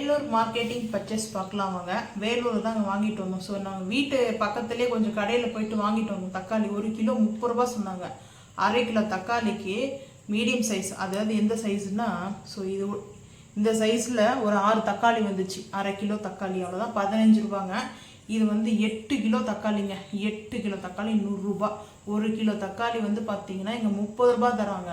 Vellore marketing purchase பார்க்கலாம் வாங்க. வேலூர் தான் வாங்கிட்டு வந்தோம். ஸோ நாங்கள் வீட்டு பக்கத்துலேயே கொஞ்சம் கடையில் போயிட்டு வாங்கிட்டு வந்தோம். தக்காளி 1 கிலோ 30 ரூபா சொன்னாங்க. அரை கிலோ தக்காளிக்கு மீடியம் சைஸ், அதாவது எந்த சைஸ்னா, ஸோ இது இந்த சைஸில் ஒரு 6 தக்காளி வந்துச்சு. அரை கிலோ தக்காளி அவ்வளோதான், 15 ரூபாங்க. இது வந்து 8 கிலோ தக்காளிங்க. 8 கிலோ தக்காளி 100 ரூபா. 1 கிலோ தக்காளி வந்து பார்த்தீங்கன்னா இங்கே 30 ரூபா தராங்க.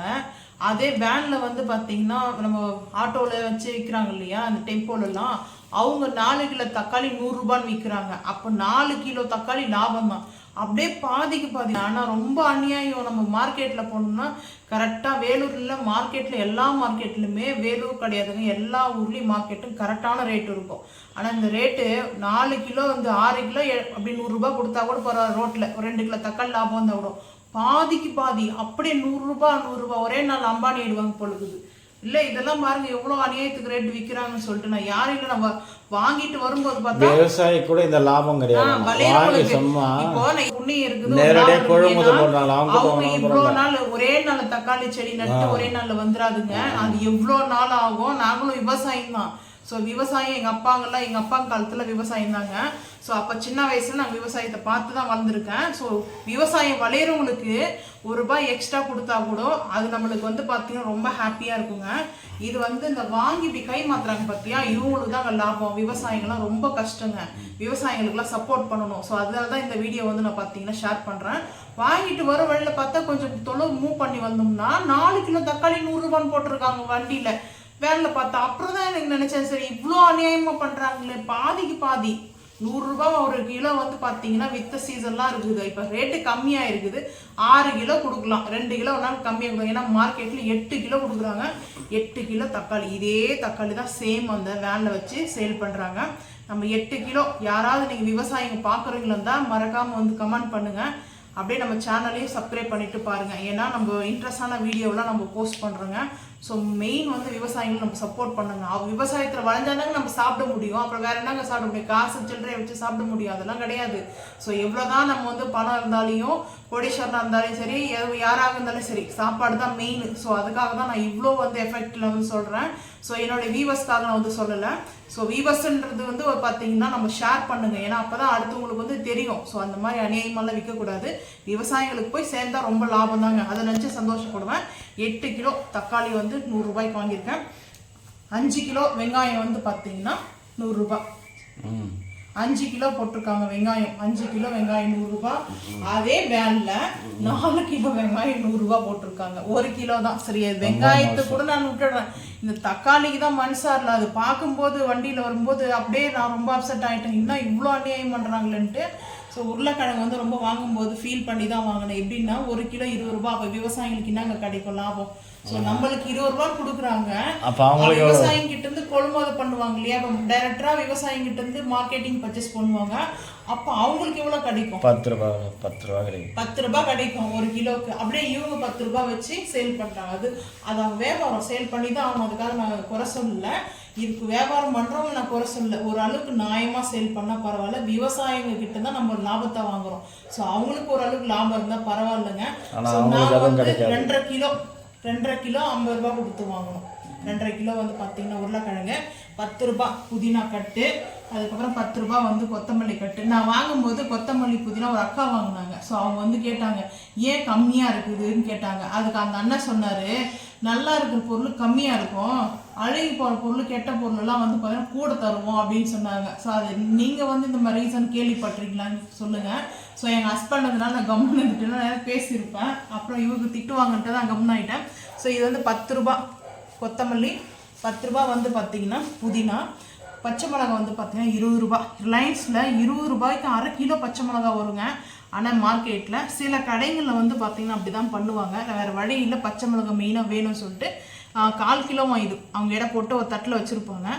அதே வேனில் வந்து பார்த்தீங்கன்னா நம்ம ஆட்டோவில் வச்சு விற்கிறாங்க இல்லையா, அந்த டெம்போலலாம், அவங்க 4 கிலோ தக்காளி 100 ரூபான்னு விற்கிறாங்க. அப்போ 4 கிலோ தக்காளி லாபம் தான். அப்படியே பாதிக்கு பாதி. ஆனால் ரொம்ப அநியாயம். நம்ம மார்க்கெட்டில் போனோம்னா கரெக்டாக வேலூரில் மார்க்கெட்டில் எல்லா மார்க்கெட்லையுமே, வேலூர் கிடையாதுங்க, எல்லா ஊர்லேயும் மார்க்கெட்டும் கரெக்டான ரேட் இருக்கும். ஆனால் இந்த ரேட்டு 4 கிலோ வந்து 6 கிலோ அப்படி 100 ரூபா கொடுத்தா கூட பரவாயில்ல. ரோட்டில் ஒரு 2 கிலோ தக்காளி லாபம் வந்தால் கூட பாதிக்கு பாதி அப்படியே 100 ரூபா ஒரே நாள் அம்பானி ஆயிடுவாங்க பொழுது. இல்லை இதெல்லாம் பாருங்க எவ்வளோ அநியாயத்துக்கு ரேட் விற்கிறாங்கன்னு சொல்லிட்டு நான் யாரும் இல்லை, நம்ம வாங்கிட்டு வரும்போது பார்த்தா விவசாயி கூட இந்த லாபம் கிடையாது. அவங்க இவ்வளோ நாள் ஒரே நாள் தக்காளி செடி நட்டு ஒரே நாள்ல வந்துடாதுங்க. அது எவ்வளோ நாள் ஆகும். நாங்களும் விவசாயம் தான். ஸோ விவசாயம் எங்கள் அப்பா காலத்தில் விவசாயம் தாங்க. ஸோ அப்போ சின்ன வயசுல நாங்கள் விவசாயத்தை பார்த்து தான் வளர்ந்துருக்கேன். ஸோ விவசாயம் வளையிறவங்களுக்கு ₹1 எக்ஸ்ட்ரா கொடுத்தா கூட அது நம்மளுக்கு வந்து பார்த்தீங்கன்னா ரொம்ப ஹாப்பியாக இருக்குங்க. இது வந்து இந்த வாங்கி இப்படி கை மாத்துறாங்க பார்த்தியா, இவங்களுக்கு தான் லாபம். விவசாயிகள்லாம் ரொம்ப கஷ்டங்க. விவசாயிகளுக்குலாம் சப்போர்ட் பண்ணணும். ஸோ அதனால தான் இந்த வீடியோ வந்து நான் பார்த்தீங்கன்னா ஷேர் பண்ணுறேன். வாங்கிட்டு வர வழியில் பார்த்தா கொஞ்சம் தொலைவு மூவ் பண்ணி வந்தோம்னா 4 கிலோ தக்காளி 100 ரூபான்னு போட்டிருக்காங்க வண்டியில், வேனில் பார்த்தா. அப்புறம் தான் எனக்கு நினச்சேன், சரி இவ்வளோ அநியாயமாக பண்ணுறாங்களே, பாதிக்கு பாதி 100 ரூபா 1 கிலோ வந்து பார்த்தீங்கன்னா வித்த சீசன்லாம் இருக்குது. இப்போ ரேட்டு கம்மியாக இருக்குது. 6 கிலோ கொடுக்கலாம், 2 கிலோ ஒன்றாலும் கம்மியாக கொடுக்கலாம். ஏன்னா மார்க்கெட்டில் 8 கிலோ கொடுக்குறாங்க. 8 கிலோ தக்காளி, இதே தக்காளி தான் சேம் அந்த வேனில் வச்சு சேல் பண்ணுறாங்க. நம்ம 8 கிலோ யாராவது நீங்கள் விவசாயிங்க பார்க்குறவங்களா இருந்தால் மறக்காமல் வந்து கமெண்ட் பண்ணுங்கள். அப்படியே நம்ம சேனலையும் சப்ஸ்கிரைப் பண்ணிட்டு பாருங்கள். ஏன்னா நம்ம இன்ட்ரெஸ்டான வீடியோலாம் நம்ம போஸ்ட் பண்ணுறோங்க. ஸோ மெயின் வந்து விவசாயிகள் நம்ம சப்போர்ட் பண்ணுங்க. விவசாயத்தில் வளைஞ்சாதாங்க நம்ம சாப்பிட முடியும். அப்புறம் வேற என்னங்க சாப்பிட முடியும்? காசு சில்லறையை வச்சு சாப்பிட முடியும்? அதெல்லாம் கிடையாது. ஸோ எவ்வளோதான் நம்ம வந்து பணம் இருந்தாலையும், கோடீஸ்வரனாக இருந்தாலும் சரி, யாராக இருந்தாலும் சரி, சாப்பாடு தான் மெயின். ஸோ அதுக்காக தான் நான் இவ்வளோ வந்து எஃபெக்டில் வந்து சொல்கிறேன். ஸோ என்னுடைய வீவர்ஸ்க்காக நான் வந்து சொல்லலை. ஸோ வீவர்ஸ்ன்றது வந்து பார்த்தீங்கன்னா நம்ம ஷேர் பண்ணுங்க. ஏன்னா அப்போ தான் அடுத்தவங்களுக்கு வந்து தெரியும். ஸோ அந்த மாதிரி அநியாயமெல்லாம் விற்கக்கூடாது. விவசாயிகளுக்கு போய் சேர்ந்தா ரொம்ப லாபம் தாங்க. அதை நினச்சி சந்தோஷப்படுவேன். 8 கிலோ தக்காளி வந்து 100 ரூபாய்க்கு வாங்கியிருக்கேன். 5 கிலோ வெங்காயம் வந்து பார்த்தீங்கன்னா 100 ரூபாய். 5 கிலோ போட்டிருக்காங்க வெங்காயம். 5 கிலோ வெங்காயம் 100 ரூபாய். அதே வேன்ல 4 கிலோ வெங்காயம் 100 ரூபாய் போட்டிருக்காங்க. 1 கிலோ தான். சரி, வெங்காயத்தை கூட நான் விட்டுடுறேன். இந்த தக்காளிக்கு தான் மனசாரில். அது பார்க்கும்போது வண்டியில் வரும்போது அப்படியே நான் ரொம்ப அப்செட் ஆகிட்டேன். இன்னும் இவ்வளோ அநியாயம் பண்ணுறாங்களேன்ட்டு. ஸோ உருளைக்கிழங்கு வந்து ரொம்ப வாங்கும்போது ஃபீல் பண்ணி தான் வாங்கினேன். எப்படின்னா 1 கிலோ 20 ரூபாய். அப்போ விவசாயிகளுக்கு என்னங்க கிடைக்கும் லாபம்? ஸோ நம்மளுக்கு 20 ரூபாய் கொடுக்குறாங்க. விவசாயிங்கிட்ட இருந்து கொள்முதல் பண்ணுவாங்க இல்லையா, இப்போ டைரக்டரா விவசாயிங்கிட்ட இருந்து மார்க்கெட்டிங் பர்ச்சேஸ் பண்ணுவாங்க. அப்போ அவங்களுக்கு எவ்வளோ கிடைக்கும்? 10 ரூபாய் கிடைக்கும். 10 ரூபாய் கிடைக்கும் 1 கிலோக்கு. அப்படியே இவங்க 10 ரூபாய் வச்சு சேல் பண்ணுறாங்க. அது அவங்க வியாபாரம், சேல் பண்ணி தான் ஆகணும். அதுக்காக நான் குறை சொல்லல. இதுக்கு வியாபாரம் பண்ணுறவங்க நான் குறை சொல்லல. ஒரு அளவுக்கு நியாயமாக சேல் பண்ணால் பரவாயில்ல. விவசாயிங்க கிட்ட தான் நம்ம லாபத்தை வாங்குறோம். ஸோ அவங்களுக்கு ஒரு அளவுக்கு லாபம் இருந்தால் பரவாயில்லைங்க. ஸோ நான் வந்து 2.5 கிலோ 50 ரூபாய் கொடுத்து வாங்கணும். 2.5 கிலோ வந்து பார்த்தீங்கன்னா உருளைக்கிழங்கு 10 ரூபாய், புதினா கட்டு, அதுக்கப்புறம் 10 ரூபாய் வந்து கொத்தமல்லி கட்டு. நான் வாங்கும்போது கொத்தமல்லி புதினா ஒரு அக்கா வாங்கினாங்க. ஸோ அவங்க வந்து கேட்டாங்க, ஏன் கம்மியாக இருக்குதுன்னு கேட்டாங்க. அதுக்கு அந்த அண்ணன் சொன்னார், நல்லா இருக்கிற பொருள் கம்மியாக இருக்கும், அழுகி போகிற பொருள் கெட்ட பொருளெல்லாம் வந்து பார்த்தீங்கன்னா கூட தருவோம் அப்படின்னு சொன்னாங்க. ஸோ அது நீங்கள் வந்து இந்த மாதிரி ரீசன் கேள்விப்பட்டிருக்கீங்களான்னு சொல்லுங்கள். ஸோ எங்கள் ஹஸ்பண்ட்னால நான் கம்முன்னு இருந்துட்டுனா நேரம் பேசியிருப்பேன். அப்புறம் இவருக்கு திட்டுவாங்கன்ட்டு தான் கம்முன்னு ஆகிட்டேன். ஸோ இது வந்து 10 ரூபாய் கொத்தமல்லி, 10 ரூபாய் வந்து பார்த்தீங்கன்னா புதினா, பச்சை மிளகாய் வந்து பார்த்தீங்கன்னா 20 ரூபாய். ரிலையன்ஸில் 20 ரூபாய்க்கு அரை கிலோ பச்சை மிளகாய் வருங்க. ஆனால் மார்க்கெட்டில் சில கடைகளில் வந்து பார்த்தீங்கன்னா அப்படி தான் பண்ணுவாங்க. வேறு வழி இல்லை, பச்சை மிளகாய் மெயினாக வேணும்னு சொல்லிட்டு 1/4 கிலோவும் இது அவங்க எடை போட்டு ஒரு தட்டில் வச்சுருப்பாங்க.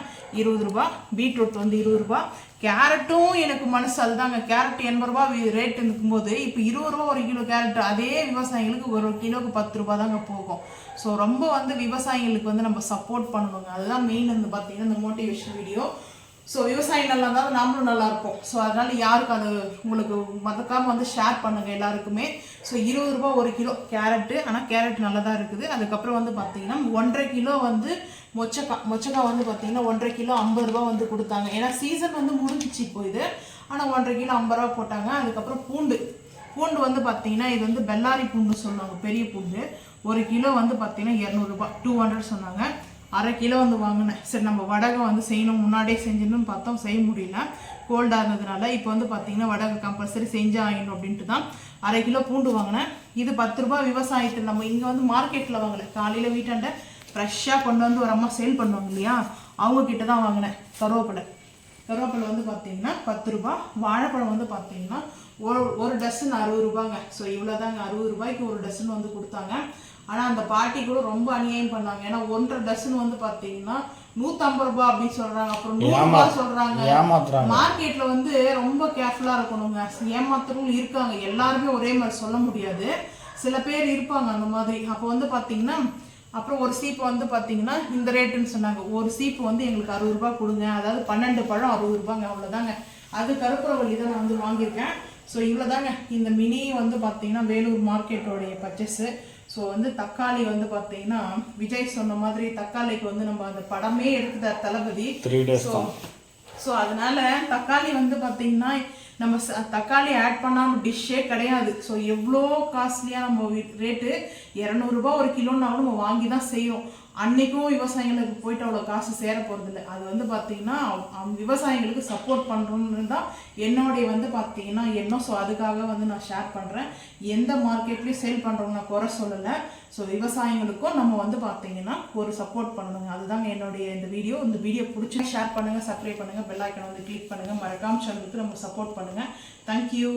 20 ரூபாய். பீட்ரூட் வந்து 20 ரூபாய். கேரட்டும் எனக்கு மனசு அதுதாங்க. கேரட் 80 ரூபாய் ரேட் இருக்கும்போது இப்போ 20 ரூபாய் 1 கிலோ கேரட். அதே விவசாயிகளுக்கு 1 கிலோவுக்கு 10 ரூபாய் தாங்க போகும். ஸோ ரொம்ப வந்து விவசாயிகளுக்கு வந்து நம்ம சப்போர்ட் பண்ணுவாங்க. அதுதான் மெயின் வந்து பார்த்தீங்கன்னா இந்த மோட்டிவேஷன் வீடியோ. ஸோ விவசாயம் நல்லா இருந்தால் நாமளும் நல்லா இருப்போம். ஸோ அதனால யாருக்கு அது உங்களுக்கு மறக்காம வந்து ஷேர் பண்ணுங்க எல்லாருக்குமே. ஸோ 20 ரூபா 1 கிலோ கேரட்டு. ஆனால் கேரட் நல்லா தான் இருக்குது. அதுக்கப்புறம் வந்து பார்த்தீங்கன்னா 1.5 கிலோ வந்து மொச்சக்காய் வந்து பார்த்தீங்கன்னா 1.5 கிலோ 50 ரூபா வந்து கொடுத்தாங்க. ஏன்னா சீசன் வந்து முடிஞ்சிச்சு இப்போ இது. ஆனால் 1.5 கிலோ 50 ரூபா போட்டாங்க. அதுக்கப்புறம் பூண்டு வந்து பார்த்தீங்கன்னா இது வந்து பெல்லாரி பூண்டு சொன்னாங்க, பெரிய பூண்டு. 1 கிலோ வந்து பார்த்தீங்கன்னா 200 ரூபா 200 சொன்னாங்க. 1/2 கிலோ வந்து வாங்கினேன். சரி நம்ம வடகை வந்து செய்யணும், முன்னாடியே செஞ்சிடணும்னு பார்த்தோம், செய்ய முடியல கோல்டாக இருந்ததுனால. இப்போ வந்து பார்த்தீங்கன்னா வடகை கம்பல்சரி செஞ்சு ஆகணும் அப்படின்ட்டு தான் 1/2 கிலோ பூண்டு வாங்கினேன். இது 10 ரூபா விவசாயத்தில். நம்ம இங்கே வந்து மார்க்கெட்டில் வாங்கலை, காலையில் வீட்டாண்ட ஃப்ரெஷ்ஷாக கொண்டு வந்து ஒரு அம்மா சேல் பண்ணுவாங்க இல்லையா, அவங்கக்கிட்ட தான் வாங்கினேன். கருவேப்பிலை வந்து பார்த்தீங்கன்னா 10 ரூபா. வாழைப்பழம் வந்து பார்த்தீங்கன்னா ஒரு டசன் 60 ரூபாங்க. ஸோ இவ்வளோதாங்க, 60 ரூபாய்க்கு ஒரு டசன் வந்து கொடுத்தாங்க. ஆனால் அந்த பாட்டி கூட ரொம்ப அநியாயம் பண்ணாங்க. ஏன்னா 1.5 டசன் வந்து பார்த்தீங்கன்னா 150 ரூபாய் அப்படின்னு சொல்கிறாங்க, அப்புறம் 100 ரூபாய் சொல்கிறாங்க. மார்க்கெட்டில் வந்து ரொம்ப கேர்ஃபுல்லாக இருக்கணுங்க. ஏமாத்துறவங்க இருக்காங்க, எல்லாருமே ஒரே மாதிரி சொல்ல முடியாது, சில பேர் இருப்பாங்க அந்த மாதிரி. அப்போ வந்து பார்த்தீங்கன்னா அப்புறம் ஒரு சீப்பு வந்து பார்த்தீங்கன்னா இந்த ரேட்டுன்னு சொன்னாங்க. ஒரு சீப்பு வந்து எங்களுக்கு 60 ரூபாய் கொடுங்க, அதாவது 12 பழம் 60 ரூபாங்க, அவ்வளோதாங்க. அது கருப்புரவள்ளி தான் நான் வந்து வாங்கியிருக்கேன். ஸோ இவ்வளோதாங்க இந்த மினி வந்து பார்த்தீங்கன்னா வேலூர் மார்க்கெட்டோடைய பர்ச்சேஸு. ஸோ வந்து தக்காளி வந்து பார்த்தீங்கன்னா விஜய் சொன்ன மாதிரி தக்காளிக்கு வந்து நம்ம அந்த படமே எடுத்துட்டார் தளபதி. ஸோ அதனால தக்காளி வந்து பார்த்தீங்கன்னா நம்ம தக்காளி ஆட் பண்ணாமல் டிஷ்ஷே கிடையாது. ஸோ எவ்வளோ காஸ்ட்லியாக நம்ம ரேட்டு 200 ரூபா 1 கிலோன்னாலும் நம்ம வாங்கி தான் செய்கிறோம். அன்னைக்கும் விவசாயிகளுக்கு போயிட்டு அவ்வளோ காசு சேர போகிறதில்ல. அது வந்து பார்த்தீங்கன்னா விவசாயிகளுக்கு சப்போர்ட் பண்ணுறோன்னு தான் என்னுடைய வந்து பார்த்தீங்கன்னா எண்ணம். ஸோ அதுக்காக வந்து நான் ஷேர் பண்ணுறேன். எந்த மார்க்கெட்லேயும் சேல் பண்ணுறவங்க நான் குறை சொல்லலை. ஸோ விவசாயிகளுக்கும் நம்ம வந்து பார்த்தீங்கன்னா ஒரு சப்போர்ட் பண்ணணுங்க. அதுதாங்க என்னுடைய இந்த வீடியோ பிடிச்சி ஷேர் பண்ணுங்கள், சப்ஸ்கிரைப் பண்ணுங்கள், பெல் ஐக்கனை வந்து கிளிக் பண்ணுங்கள், மறக்காம சேனலுக்கு நம்ம சப்போர்ட் பண்ணுங்கள். தேங்க்யூ.